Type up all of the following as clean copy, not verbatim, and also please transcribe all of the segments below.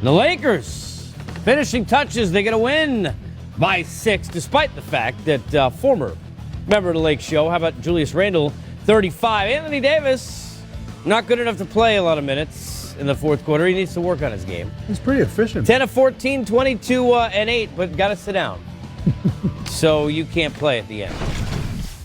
The Lakers, finishing touches, they get a win by 6, despite the fact that former member of the Lake Show, how about Julius Randle, 35. Anthony Davis, not good enough to play a lot of minutes in the fourth quarter. He needs to work on his game. He's pretty efficient. 10 of 14, 22 and 8, but got to sit down. So you can't play at the end.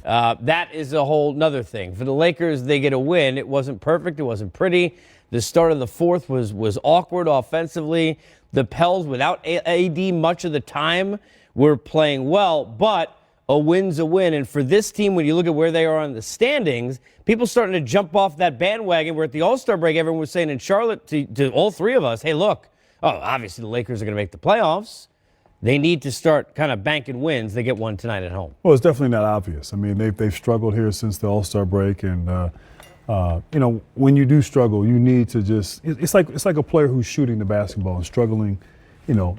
That is a whole nother thing. For the Lakers, they get a win. It wasn't perfect. It wasn't pretty. The start of the fourth was awkward offensively. The Pels, without AD much of the time, were playing well, but a win's a win. And for this team, when you look at where they are on the standings, people starting to jump off that bandwagon where at the All-Star break, everyone was saying in Charlotte to all three of us, hey, look, obviously the Lakers are going to make the playoffs. They need to start kind of banking wins. They get one tonight at home. Well, it's definitely not obvious. I mean, they've struggled here since the All-Star break, and when you do struggle, you need to just. It's like a player who's shooting the basketball and struggling,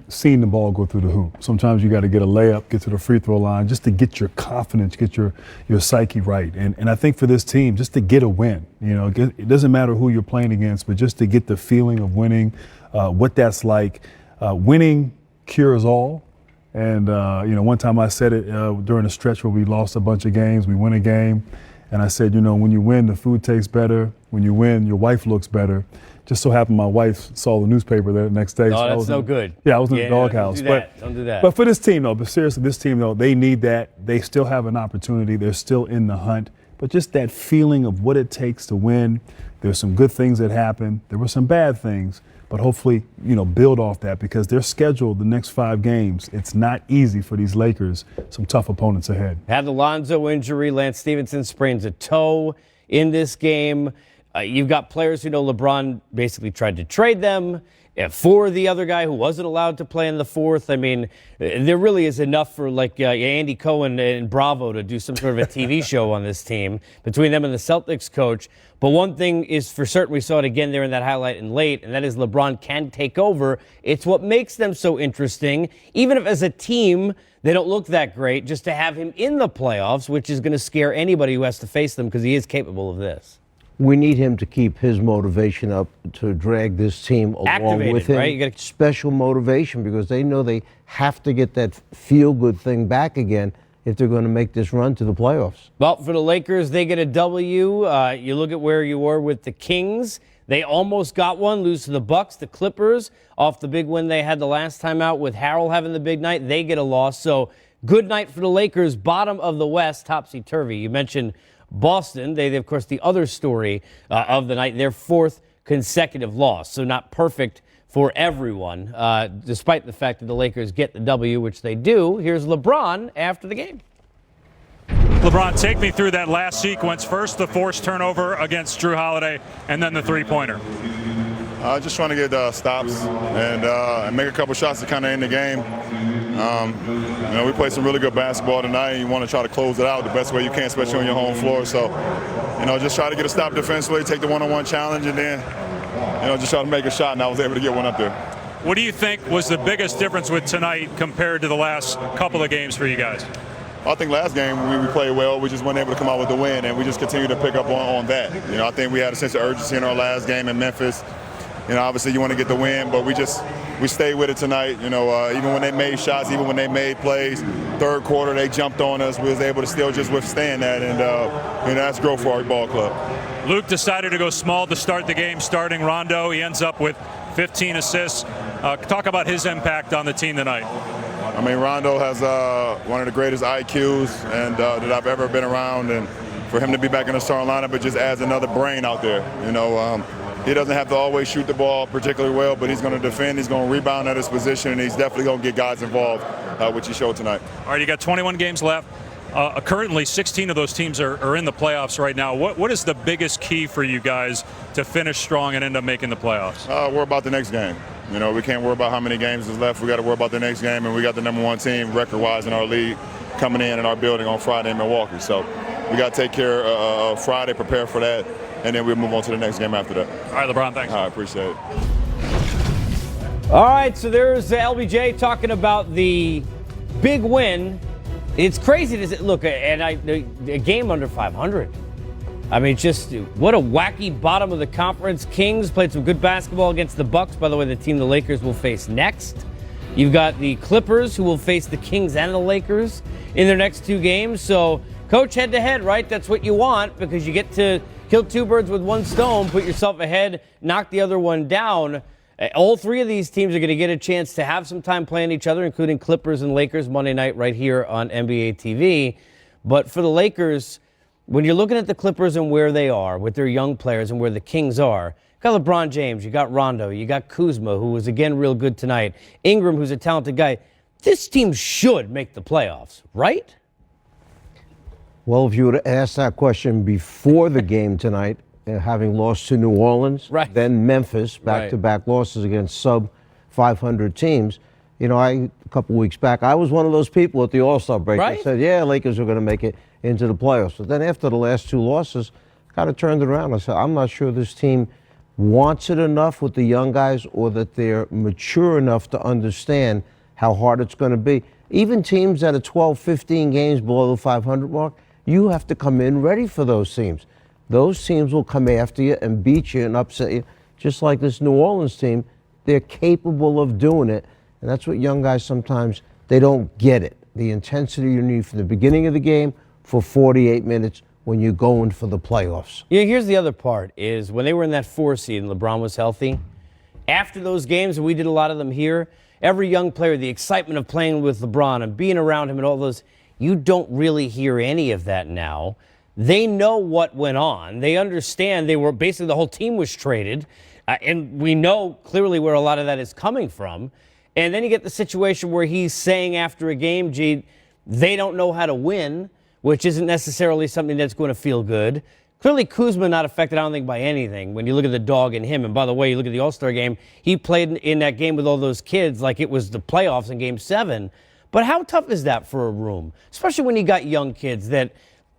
seeing the ball go through the hoop. Sometimes you got to get a layup, get to the free throw line, just to get your confidence, get your psyche right. And I think for this team, just to get a win, it doesn't matter who you're playing against, but just to get the feeling of winning, what that's like. Winning cures all. And, one time I said it during a stretch where we lost a bunch of games, we win a game. And I said, when you win, the food tastes better. When you win, your wife looks better. Just so happened my wife saw the newspaper the next day. Oh, so that's no good. Yeah, I was in the doghouse. Don't do that. But for this team, though, this team, though, they need that. They still have an opportunity. They're still in the hunt. But just that feeling of what it takes to win. There's some good things that happened. There were some bad things. But hopefully, build off that because they're scheduled the next 5 games. It's not easy for these Lakers. Some tough opponents ahead. Had the Lonzo injury. Lance Stevenson sprains a toe in this game. You've got players who know LeBron basically tried to trade them for the other guy who wasn't allowed to play in the fourth. I mean, there really is enough for Andy Cohen and Bravo to do some sort of a TV show on this team between them and the Celtics coach. But one thing is for certain, we saw it again there in that highlight in late, and that is LeBron can take over. It's what makes them so interesting, even if as a team they don't look that great, just to have him in the playoffs, which is going to scare anybody who has to face them because he is capable of this. We need him to keep his motivation up to drag this team along with him. Right? You got special motivation because they know they have to get that feel-good thing back again if they're going to make this run to the playoffs. Well, for the Lakers, they get a W. You look at where you were with the Kings. They almost got one, lose to the Bucks. The Clippers, off the big win they had the last time out with Harrell having the big night, they get a loss. So good night for the Lakers, bottom of the West, topsy-turvy. You mentioned Boston. They of course, the other story of the night, their 4th consecutive loss. So not perfect for everyone, despite the fact that the Lakers get the W, which they do. Here's LeBron after the game. LeBron, take me through that last sequence. First, the forced turnover against Drew Holiday, and then the three-pointer. Just trying to get stops and make a couple shots to kind of end the game. We played some really good basketball tonight. You want to try to close it out the best way you can, especially on your home floor. So, just try to get a stop defensively, take the one-on-one challenge, and then, just try to make a shot, and I was able to get one up there. What do you think was the biggest difference with tonight compared to the last couple of games for you guys? I think last game we played well. We just weren't able to come out with the win, and we just continue to pick up on that. I think we had a sense of urgency in our last game in Memphis. Obviously you want to get the win, but we stayed with it tonight. Even when they made shots, even when they made plays, third quarter they jumped on us. We was able to still just withstand that, and that's growth for our ball club. Luke decided to go small to start the game, starting Rondo. He ends up with 15 assists. Talk about his impact on the team tonight. Rondo has one of the greatest IQs and that I've ever been around, and for him to be back in the starting lineup, it just adds another brain out there. He doesn't have to always shoot the ball particularly well, but he's going to defend, he's going to rebound at his position, and he's definitely going to get guys involved, which he showed tonight. All right, you got 21 games left. Currently, 16 of those teams are in the playoffs right now. What is the biggest key for you guys to finish strong and end up making the playoffs? Worry about the next game. We can't worry about how many games is left. We got to worry about the next game, and we got the number 1 team record-wise in our league coming in our building on Friday in Milwaukee. So we got to take care of Friday, prepare for that, and then we'll move on to the next game after that. All right, LeBron, thanks. I appreciate it. All right, so there's LBJ talking about the big win. It's crazy to look, and a game under 500. I mean, just what a wacky bottom of the conference. Kings played some good basketball against the Bucks. By the way, the team the Lakers will face next. You've got the Clippers, who will face the Kings and the Lakers in their next 2 games. So, coach, head-to-head, right? That's what you want, because you get to kill 2 birds with 1 stone, put yourself ahead, knock the other one down. All 3 of these teams are going to get a chance to have some time playing each other, including Clippers and Lakers Monday night right here on NBA TV. But for the Lakers, when you're looking at the Clippers and where they are with their young players and where the Kings are, you got LeBron James, you got Rondo, you got Kuzma, who was again real good tonight, Ingram, who's a talented guy. This team should make the playoffs, right? Well, if you would have asked that question before the game tonight, having lost to New Orleans, right, then Memphis, back-to-back losses against sub-500 teams, you know, a couple weeks back, I was one of those people at the All-Star break that said, yeah, Lakers are going to make it into the playoffs. But then after the last 2 losses, kind of turned it around. I said, I'm not sure this team wants it enough with the young guys, or that they're mature enough to understand how hard it's going to be. Even teams that are 12, 15 games below the 500 mark, you have to come in ready for those teams. Those teams will come after you and beat you and upset you. Just like this New Orleans team, they're capable of doing it. And that's what young guys sometimes, they don't get it. The intensity you need from the beginning of the game for 48 minutes when you're going for the playoffs. Yeah, here's the other part, is when they were in that 4 seed and LeBron was healthy, after those games, and we did a lot of them here, every young player, the excitement of playing with LeBron and being around him and all those, you don't really hear any of that now. They know what went on. They understand they were basically, the whole team was traded. And we know clearly where a lot of that is coming from. And then you get the situation where he's saying after a game, gee, they don't know how to win, which isn't necessarily something that's going to feel good. Clearly, Kuzma not affected, I don't think, by anything when you look at the dog in him. And by the way, you look at the All-Star game, he played in that game with all those kids like it was the playoffs in Game 7. But how tough is that for a room, especially when you got young kids that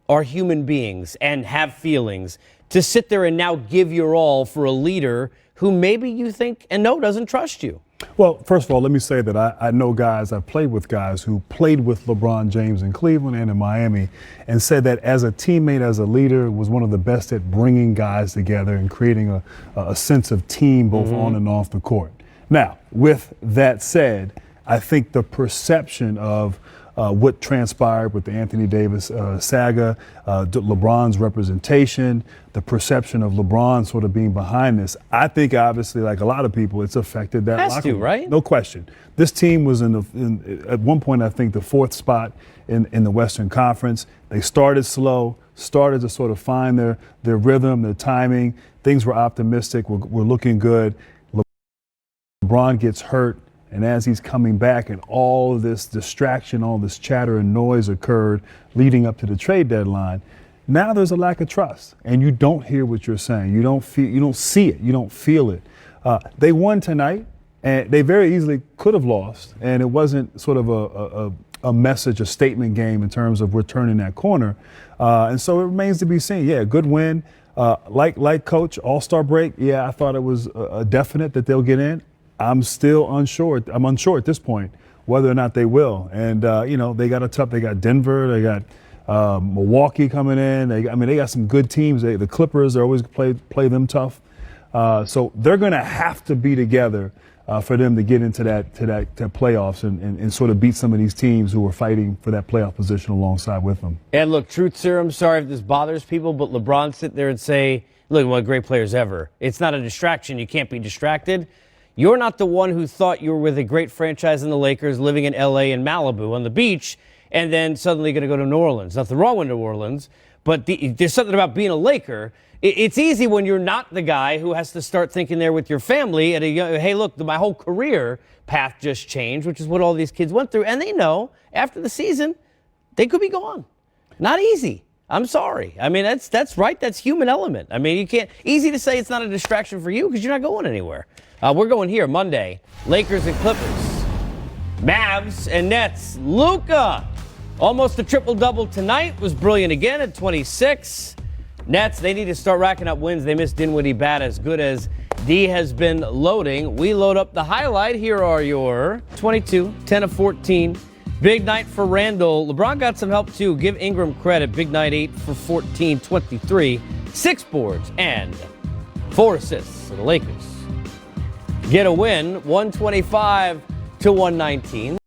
are human beings and have feelings, to sit there and now give your all for a leader who maybe you think and know doesn't trust you? Well, first of all, let me say that I know guys, I've played with guys who played with LeBron James in Cleveland and in Miami, and said that as a teammate, as a leader, was one of the best at bringing guys together and creating a sense of team both on and off the court. Now, with that said, I think the perception of what transpired with the Anthony Davis saga, LeBron's representation, the perception of LeBron sort of being behind this, I think obviously, like a lot of people, it's affected that locker room. Right? No question. This team was at one point, I think, the 4th spot in the Western Conference. They started slow, started to sort of find their rhythm, their timing. Things were optimistic, were looking good. LeBron gets hurt. And as he's coming back and all this distraction, all this chatter and noise occurred leading up to the trade deadline, now there's a lack of trust. And you don't hear what you're saying. You don't see it. You don't feel it. They won tonight, and they very easily could have lost. And it wasn't sort of a message, a statement game in terms of we're turning that corner. And so it remains to be seen. Yeah, good win. Like Coach, All-Star break, yeah, I thought it was a definite that they'll get in. I'm still unsure. I'm unsure at this point whether or not they will. And, they got they got Denver, they got Milwaukee coming in. They got some good teams. The Clippers, they always play them tough. So they're going to have to be together for them to get into that playoffs and sort of beat some of these teams who are fighting for that playoff position alongside with them. And look, truth serum, sorry if this bothers people, but LeBron sit there and say, look, one of the great players ever. It's not a distraction. You can't be distracted. You're not the one who thought you were with a great franchise in the Lakers, living in L.A. and Malibu on the beach, and then suddenly going to go to New Orleans. Nothing wrong with New Orleans, but there's something about being a Laker. It's easy when you're not the guy who has to start thinking there with your family at a young, hey, look, my whole career path just changed, which is what all these kids went through. And they know after the season, they could be gone. Not easy. I'm sorry. I mean, that's right. That's human element. I mean, you can't, easy to say it's not a distraction for you because you're not going anywhere. We're going here Monday, Lakers and Clippers, Mavs and Nets. Luka, almost a triple-double tonight, was brilliant again at 26. Nets, they need to start racking up wins. They missed Dinwiddie bad, as good as D has been loading. We load up the highlight. Here are your 22, 10 of 14. Big night for Randall. LeBron got some help too. Give Ingram credit. Big night, 8 for 14, 23. 6 boards, and 4 assists. So the Lakers get a win, 125 to 119.